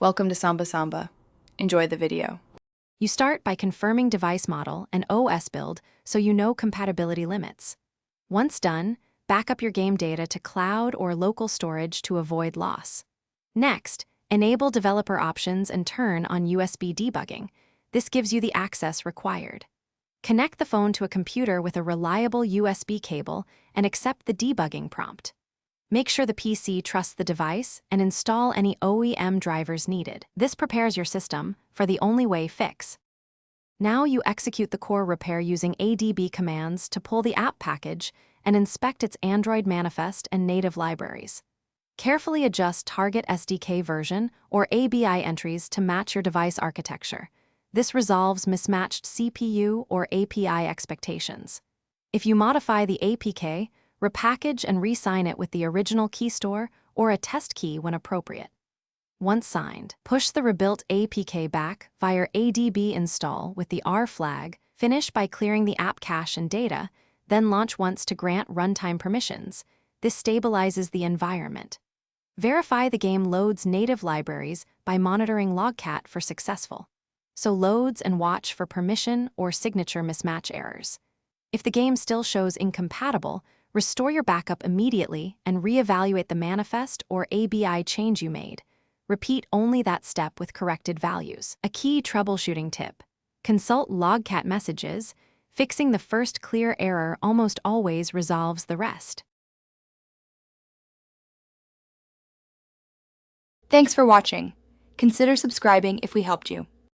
Welcome to Samba Samba. Enjoy the video. You start by confirming device model and OS build so you know compatibility limits. Once done, back up your game data to cloud or local storage to avoid loss. Next, enable developer options and turn on USB debugging. This gives you the access required. Connect the phone to a computer with a reliable USB cable and accept the debugging prompt. Make sure the PC trusts the device and install any OEM drivers needed. This prepares your system for the only way fix. Now you execute the core repair using ADB commands to pull the app package and inspect its Android manifest and native libraries. Carefully adjust target SDK version or ABI entries to match your device architecture. This resolves mismatched CPU or API expectations. If you modify the APK, repackage and re-sign it with the original key store or a test key when appropriate. Once signed, push the rebuilt APK back via ADB install with the R flag, finish by clearing the app cache and data, then launch once to grant runtime permissions. This stabilizes the environment. Verify the game loads native libraries by monitoring logcat for successful. So loads and watch for permission or signature mismatch errors. If the game still shows incompatible, restore your backup immediately and reevaluate the manifest or ABI change you made. Repeat only that step with corrected values. A key troubleshooting tip: consult logcat messages. Fixing the first clear error almost always resolves the rest. Thanks for watching. Consider subscribing if we helped you.